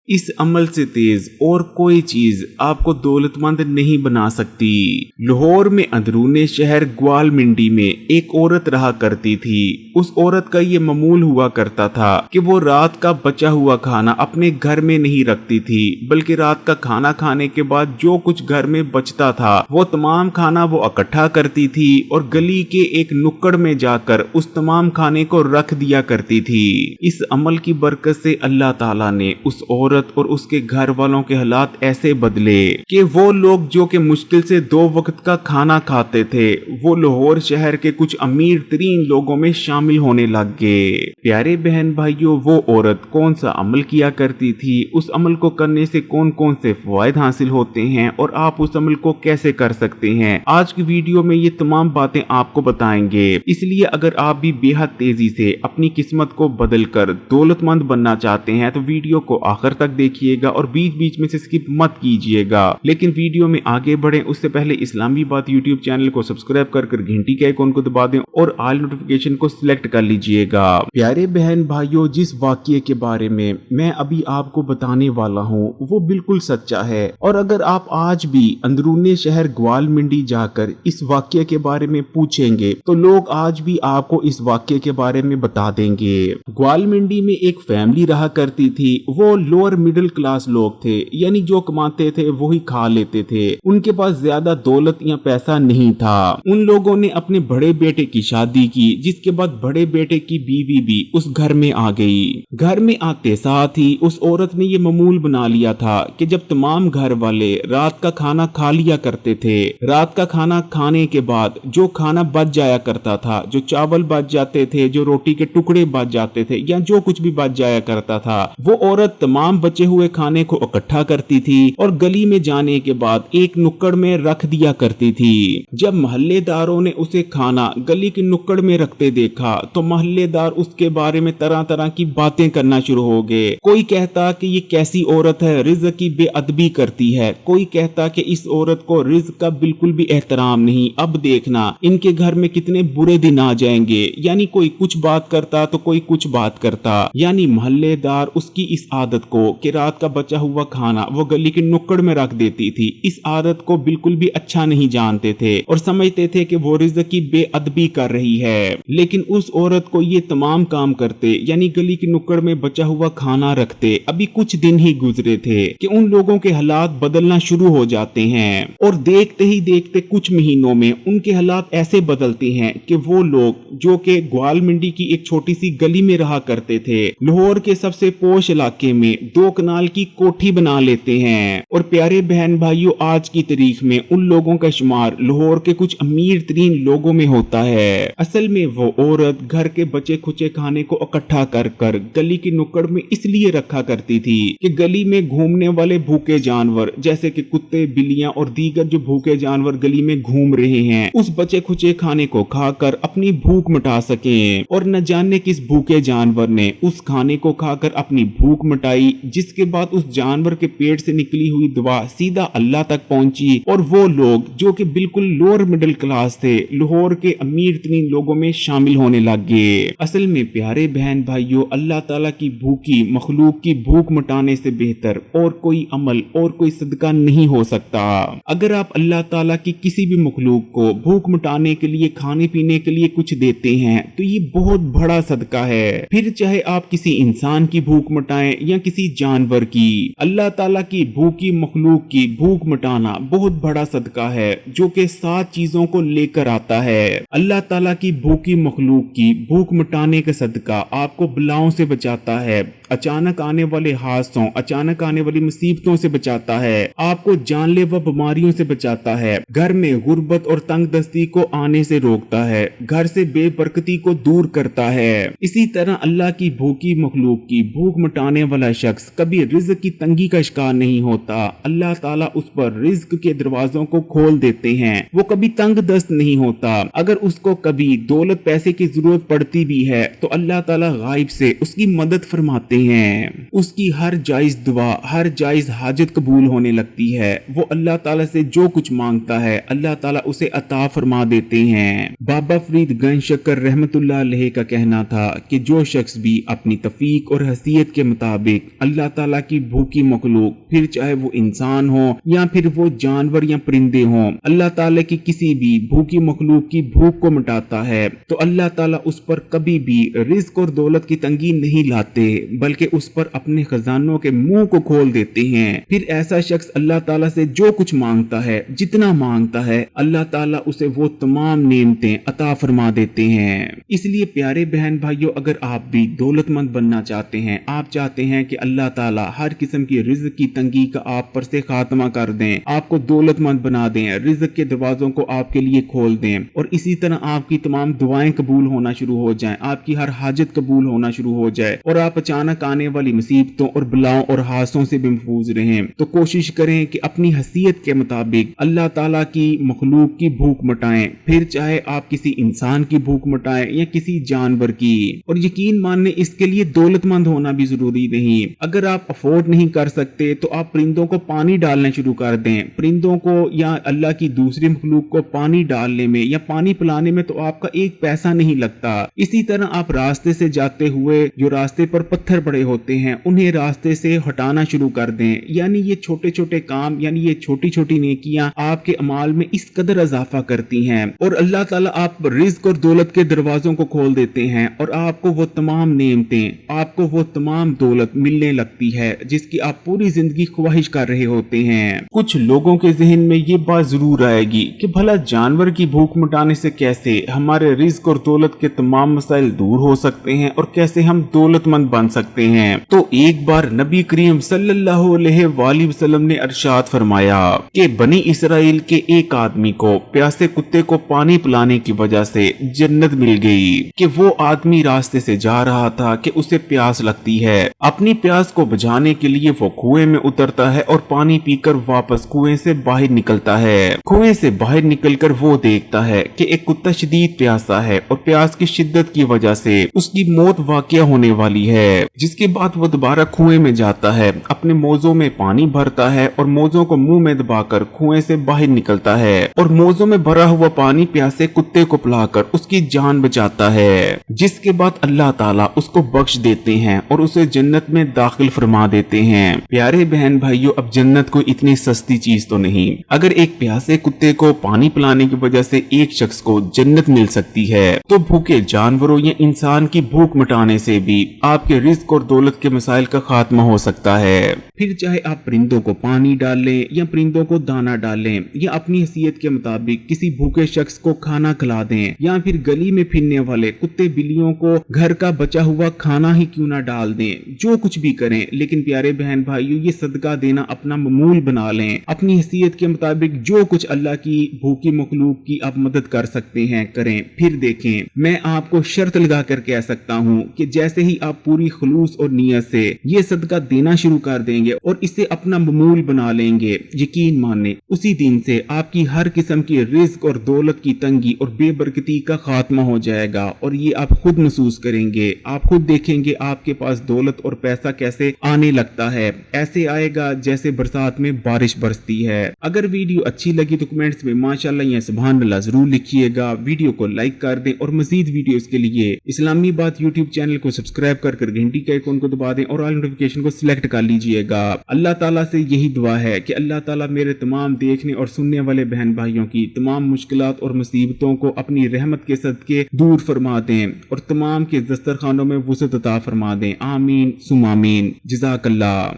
इस अमल से तेज और कोई चीज आपको दौलतमंद नहीं बना सकती। लाहौर में अंदरूने शहर ग्वालमिंडी में एक औरत रहा करती थी। उस औरत का ये मामूल हुआ करता था कि वो रात का बचा हुआ खाना अपने घर में नहीं रखती थी, बल्कि रात का खाना खाने के बाद जो कुछ घर में बचता था वो तमाम खाना वो इकट्ठा करती थी और गली के एक नुक्कड़ में जाकर उस तमाम खाने को रख दिया करती थी। इस अमल की बरकत से अल्लाह ताला ने उस औरत और उसके घर वालों के हालात ऐसे बदले कि वो लोग जो कि मुश्किल से 2 वक्त का खाना खाते थे वो लाहौर शहर के कुछ अमीर तरीन लोगों में शामिल होने लग गए। प्यारे बहन भाइयों, वो औरत कौन सा अमल किया करती थी, उस अमल को करने से कौन कौन से फायदे हासिल होते हैं और आप उस अमल को कैसे कर सकते हैं, आज की वीडियो में ये तमाम बातें आपको बताएंगे। इसलिए अगर आप भी बेहद तेजी से अपनी किस्मत को बदल कर दौलतमंद बनना चाहते हैं तो वीडियो को आखिर तक देखिएगा और बीच बीच में से स्किप मत कीजिएगा। लेकिन वीडियो में आगे बढ़े उससे पहले इस्लामी बात यूट्यूब चैनल को सब्सक्राइब कर घंटी के आइकॉन को दबा दें और ऑल नोटिफिकेशन को सिलेक्ट कर लीजिएगा। प्यारे बहन भाइयों, जिस वाकये के बारे में मैं अभी आपको बताने वाला हूँ वो बिल्कुल सच्चा है और अगर आप आज भी अंदरूने शहर ग्वालमिंडी जाकर इस वाकये के बारे में पूछेंगे तो लोग आज भी आपको इस वाकये के बारे में बता देंगे। ग्वालमिंडी में एक फैमिली रहा करती थी। वो लोअर मिडिल क्लास लोग थे, यानी जो कमाते थे वही खा लेते थे। उनके पास ज्यादा दौलत या पैसा नहीं था। उन लोगों ने अपने बड़े बेटे की शादी की, जिसके बाद बड़े बेटे की बीवी भी उस घर में आ गई। घर में आते साथ ही उस औरत ने ये मामूल बना लिया था कि जब तमाम घर वाले रात का खाना खा लिया करते थे, रात का खाना खाने के बाद जो खाना बच जाया करता था, जो चावल बच जाते थे, जो रोटी के टुकड़े बच जाते थे या जो कुछ भी बच जाया करता था, वो औरत तमाम बचे हुए खाने को इकट्ठा करती थी और गली में जाने के बाद एक नुक्कड़ में रख दिया करती थी। जब मोहल्लेदारों ने उसे खाना गली के नुक्कड़ में रखते देखा तो मोहल्लेदार उसके बारे में तरह तरह की बातें करना शुरू हो गए। कोई कहता कि ये कैसी औरत है, रिज़्क़ की बेअदबी करती है। कोई कहता कि इस औरत को रिज़्क़ का बिल्कुल भी एहतराम नहीं, अब देखना इनके घर में कितने बुरे दिन आ जाएंगे। यानी कोई कुछ बात करता तो कोई कुछ बात करता। यानी मोहल्लेदार उसकी इस आदत को कि रात का बचा हुआ खाना वो गली के नुक्कड़ में रख देती थी, इस आदत को बिल्कुल भी अच्छा नहीं जानते थे और समझते थे कि वो रिज़्क़ की बेअदबी कर रही है। लेकिन उस औरत को ये तमाम काम करते, यानी गली के नुक्कड़ में बचा हुआ खाना रखते, अभी कुछ दिन ही गुजरे थे कि उन लोगों के हालात बदलना शुरू हो जाते हैं और देखते ही देखते कुछ महीनों में उनके हालात ऐसे बदलते हैं कि वो लोग जो कि ग्वालमिंडी की एक छोटी सी गली में रहा करते थे, लाहौर के सबसे पोश इलाके में 2 कनाल की कोठी बना लेते हैं। और प्यारे बहन भाइयों, आज की तारीख में उन लोगों का शुमार लाहौर के कुछ अमीर तरीन लोगों में होता है। असल में वो औरत घर के बचे खुचे खाने को इकट्ठा कर कर गली की नुक्कड़ में इसलिए रखा करती थी कि गली में घूमने वाले भूखे जानवर जैसे कि कुत्ते, बिल्लियां और दीगर जो भूखे जानवर गली में घूम रहे हैं उस बचे खुचे खाने को खाकर अपनी भूख मिटा सकें। और न जाने किस भूखे जानवर ने उस खाने को खाकर अपनी भूख मिटाई, जिसके बाद उस जानवर के पेट से निकली हुई दुआ सीधा अल्लाह तक पहुंची और वो लोग जो कि बिल्कुल लोअर मिडिल क्लास थे लाहौर के अमीर तरीन लोगों में शामिल होने लग गए। असल में प्यारे बहन भाइयों, अल्लाह ताला की भूखी मखलूक की भूख मिटाने से बेहतर और कोई अमल और कोई सदका नहीं हो सकता। अगर आप अल्लाह ताला की किसी भी मखलूक को भूख मिटाने के लिए खाने पीने के लिए कुछ देते हैं तो ये बहुत बड़ा सदका है। फिर चाहे आप किसी इंसान की भूख मिटाएं या किसी जानवर की, अल्लाह ताला की भूखी मखलूक की भूख मिटाना बहुत बड़ा सदका है जो कि 7 चीजों को लेकर आता है। अल्लाह ताला की भूखी मखलूक की भूख मिटाने का सदका आपको बलाओं से बचाता है, अचानक आने वाले हादसों, अचानक आने वाली मुसीबतों से बचाता है, आपको जानलेवा बीमारियों से बचाता है, घर में गुर्बत और तंगदस्ती को आने से रोकता है, घर से बेबरकती को दूर करता है। इसी तरह अल्लाह की भूखी मखलूक की भूख मिटाने वाला शख्स कभी रिज़्क़ की तंगी का शिकार नहीं होता। अल्लाह ताला उस पर रिज़्क़ के दरवाजों को खोल देते हैं, वो कभी तंग दस्त नहीं होता। अगर उसको कभी दौलत पैसे की जरूरत पड़ती भी है तो अल्लाह ताला गायब से उसकी मदद फरमाते हैं। उसकी हर जायज दुआ, हर जायज हाजत कबूल होने लगती है। वो अल्लाह ताला से जो कुछ मांगता है अल्लाह ताला उसे अता फरमा देते हैं। बाबा फरीद गंज शक्कर रहमतुल्लाह अलैह का कहना था कि जो शख्स भी अपनी तफीक और हसीयत के मुताबिक अल्लाह अल्लाह ताला की भूखी मखलूक, फिर चाहे वो इंसान हो या फिर वो जानवर या परिंदे हों, अल्लाह ताला की किसी भी भूखी मखलूक की भूख को मिटाता है तो अल्लाह ताला उस पर कभी भी रिस्क और दौलत की तंगी नहीं लाते, बल्कि उस पर अपने खजानों के मुंह को खोल देते हैं। फिर ऐसा शख्स अल्लाह ताला से जो कुछ मांगता है, जितना मांगता है, अल्लाह ताला उसे वो तमाम नेमतें अता फरमा देते हैं। इसलिए प्यारे बहन भाइयों, अगर आप भी दौलतमंद बनना चाहते हैं, आप चाहते हैं कि अल्लाह ताला हर किस्म की रिज़्क़ की तंगी का आप पर से खात्मा कर दें, आपको दौलतमंद बना दें, रिज़्क़ के दरवाजों को आपके लिए खोल दें और इसी तरह आपकी तमाम दुआएं कबूल होना शुरू हो जाएं, आपकी हर हाजत कबूल होना शुरू हो जाए और आप अचानक आने वाली मुसीबतों और बलाओं और हादसों से भी महफूज रहें, तो कोशिश करें कि अपनी हैसियत के मुताबिक अल्लाह ताला की मखलूक की भूख मिटाएं, फिर चाहे आप किसी इंसान की भूख मिटाएं या किसी जानवर की। और यकीन मानने, इसके लिए दौलतमंद होना भी जरूरी नहीं। अगर आप अफोर्ड नहीं कर सकते तो आप परिंदों को पानी डालना शुरू कर दें। परिंदों को या अल्लाह की दूसरी मखलूक को पानी डालने में या पानी पिलाने में तो आपका एक पैसा नहीं लगता। इसी तरह आप रास्ते से जाते हुए जो रास्ते पर पत्थर पड़े होते हैं, उन्हें रास्ते से हटाना शुरू कर दें। यानी ये छोटे छोटे काम, यानी ये छोटी छोटी नेकियां आपके अमाल में इस कदर इजाफा करती हैं और अल्लाह ताला आप रिज़्क़ और दौलत के दरवाजों को खोल देते हैं और आपको वो तमाम नेमतें, आपको वो तमाम दौलत मिलने लगती है जिसकी आप पूरी जिंदगी ख्वाहिश कर रहे होते हैं। कुछ लोगों के जहन में ये बात जरूर आएगी कि भला जानवर की भूख मिटाने से कैसे हमारे रिज़्क़ और दौलत के तमाम मसाइल दूर हो सकते हैं और कैसे हम दौलतमंद बन सकते हैं। तो एक बार नबी करीम सल्लल्लाहु अलैहि वसल्लम ने इरशाद फरमाया कि बनी इसराइल के एक आदमी को प्यासे कुत्ते को पानी पिलाने की वजह से जन्नत मिल गई कि वो आदमी रास्ते से जा रहा था कि उसे प्यास लगती है। अपनी प्यास को बुझाने के लिए वो कुएं में उतरता है और पानी पीकर वापस कुएं से बाहर निकलता है। कुएं से बाहर निकलकर वो देखता है कि एक कुत्ता शदीद प्यासा है और प्यास की शिद्दत की वजह से उसकी मौत वाक़या होने वाली है। जिसके बाद वो दोबारा कुएं में जाता है, अपने मोजों में पानी भरता है और मोजों को मुंह में दबाकर कुएं से बाहर निकलता है और मोजों में भरा हुआ पानी प्यासे कुत्ते को पिलाकर उसकी जान बचाता है। जिसके बाद अल्लाह ताला उसको बख्श देते हैं और उसे जन्नत में दाखिल फरमा देते हैं। प्यारे बहन भाइयों, अब जन्नत कोई इतनी सस्ती चीज तो नहीं। अगर एक प्यासे कुत्ते को पानी पिलाने की वजह से एक शख्स को जन्नत मिल सकती है, तो भूखे जानवरों या इंसान की भूख मिटाने से भी आपके रिज़्क़ और दौलत के मसाइल का खात्मा हो सकता है। फिर चाहे आप परिंदों को पानी डाल लें या परिंदों को दाना डालें या अपनी हैसियत के मुताबिक किसी भूखे शख्स को खाना खिला दें या फिर गली में फिरने वाले कुत्ते बिल्लियों को घर का बचा हुआ खाना ही क्यों ना डाल दें, जो कुछ भी करें, लेकिन प्यारे बहन भाइयों, ये सदका देना अपना मामूल बना लें। अपनी हैसियत के मुताबिक जो कुछ अल्लाह की भूखी मखलूक की आप मदद कर सकते हैं करें। फिर देखें, मैं आपको शर्त लगा कर कह सकता हूँ कि जैसे ही आप पूरी खुलूस और नियत से ये सदका देना शुरू कर देंगे और इसे अपना मामूल बना लेंगे, यकीन माने उसी दिन से आपकी हर किस्म की रिज़्क़ और दौलत की तंगी और बेबरकती का खात्मा हो जाएगा और ये आप खुद महसूस करेंगे। आप खुद देखेंगे आपके पास दौलत और पैसा कैसे आने लगता है। ऐसे आएगा जैसे बरसात में बारिश बरसती है। अगर वीडियो अच्छी लगी तो कमेंट्स में माशाल्लाह या सुभान अल्लाह जरूर लिखिएगा। वीडियो को लाइक कर दें और मजीद वीडियोस के लिए इस्लामी बात यूट्यूब चैनल को सब्सक्राइब कर घंटी के आइकन को दबा दें और ऑल नोटिफिकेशन को सिलेक्ट कर लीजिएगा। अल्लाह ताला से यही दुआ है कि अल्लाह ताला मेरे तमाम देखने और सुनने वाले बहन भाइयों की तमाम मुश्किलात और मुसीबतों को अपनी रहमत के सदके दूर फरमा दें और तमाम के दस्तरखानों में वुसअत अता फरमा दें। आमीन सुम आमीन। जज़ाकल्लाह।